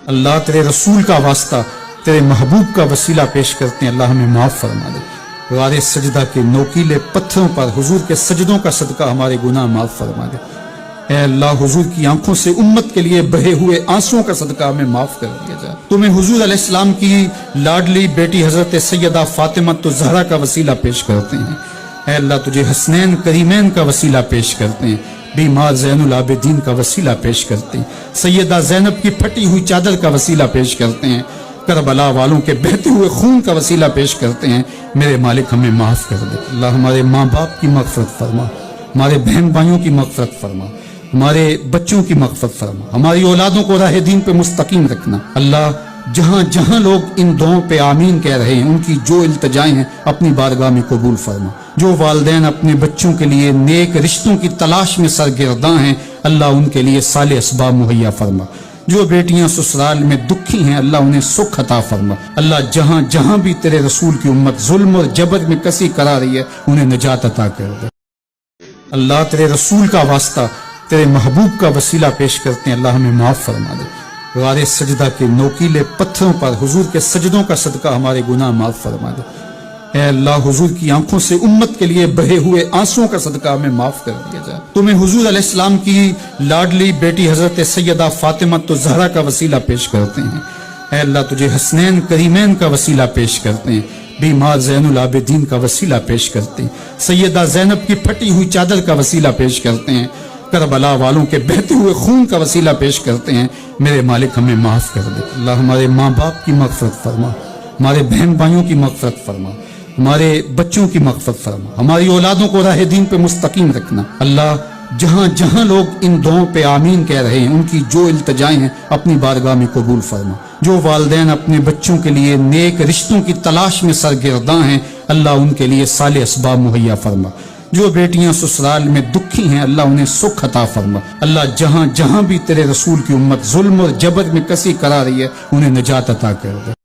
اللہ تیرے رسول کا واسطہ تیرے محبوب کا وسیلہ پیش کرتے ہیں، اللہ ہمیں معاف فرما دے۔ غار سجدہ کے نوکیلے پتھروں پر حضور کے سجدوں کا صدقہ ہمارے گناہ معاف فرما دے۔ اے اللہ، حضور کی آنکھوں سے امت کے لیے بہے ہوئے آنسوؤں کا صدقہ ہمیں معاف کر دیا جائے۔ تمہیں حضور علیہ السلام کی لاڈلی بیٹی حضرت سیدہ فاطمہ الزہرا کا وسیلہ پیش کرتے ہیں۔ اے اللہ، تجھے حسنین کریمین کا وسیلہ پیش کرتے ہیں، بیمار زین العابدین کا وسیلہ پیش کرتے ہیں، سیدہ زینب کی پھٹی ہوئی چادر کا وسیلہ پیش کرتے ہیں، کربلا والوں کے بہتے ہوئے خون کا وسیلہ پیش کرتے ہیں۔ میرے مالک ہمیں معاف کر دے۔ اللہ ہمارے ماں باپ کی مغفرت فرما، ہمارے بہن بھائیوں کی مغفرت فرما، ہمارے بچوں کی مغفرت فرما، ہماری اولادوں کو راہ دین پہ مستقیم رکھنا۔ اللہ، جہاں جہاں لوگ ان دعاؤں پہ آمین کہہ رہے ہیں، ان کی جو التجائیں ہیں اپنی بارگاہ میں قبول فرما۔ جو والدین اپنے بچوں کے لیے نیک رشتوں کی تلاش میں سرگرداں ہیں، اللہ ان کے لیے صالح اسباب مہیا فرما۔ جو بیٹیاں سسرال میں دکھی ہیں، اللہ انہیں سکھ عطا فرما۔ اللہ، جہاں جہاں بھی تیرے رسول کی امت ظلم اور جبر میں کسی کرا رہی ہے، انہیں نجات عطا کر دے۔ اللہ، تیرے رسول کا واسطہ تیرے محبوب کا وسیلہ پیش کرتے ہیں، اللہ ہمیں معاف فرما دے۔ غار سجدہ کے نوکیلے پتھروں پر حضور کے سجدوں کا صدقہ ہمارے گناہ معاف فرما دے۔ اے اللہ، حضور کی آنکھوں سے امت کے لیے بہے ہوئے آنسوؤں کا صدقہ ہمیں معاف کر دیا جائے۔ تمہیں حضور علیہ السلام کی لاڈلی بیٹی حضرت سیدہ فاطمہ الزہرا کا وسیلہ پیش کرتے ہیں۔ اے اللہ، تجھے حسنین کریمین کا وسیلہ پیش کرتے ہیں، بیمار زین العابدین کا وسیلہ پیش کرتے ہیں، سیدہ زینب کی پھٹی ہوئی چادر کا وسیلہ پیش کرتے ہیں، کربلا والوں کے بہتے ہوئے خون کا وسیلہ پیش کرتے ہیں۔ میرے مالک ہمیں معاف کر دے۔ اللہ، ہمارے ماں باپ کی مغفرت فرما، ہمارے بہن بھائیوں کی مغفرت فرما، ہمارے بچوں کی مغفرت فرما، ہماری اولادوں کو راہ دین پہ مستقیم رکھنا۔ اللہ، جہاں جہاں لوگ ان دعاؤں پہ آمین کہہ رہے ہیں، ان کی جو التجائیں ہیں اپنی بارگاہ میں قبول فرما۔ جو والدین اپنے بچوں کے لیے نیک رشتوں کی تلاش میں سرگرداں ہیں، اللہ ان کے لیے صالح اسباب مہیا فرما۔ جو بیٹیاں سسرال میں دکھی ہیں، اللہ انہیں سکھ عطا فرما۔ اللہ، جہاں جہاں بھی تیرے رسول کی امت ظلم اور جبر میں کسی کرا رہی ہے، انہیں نجات عطا کر دے۔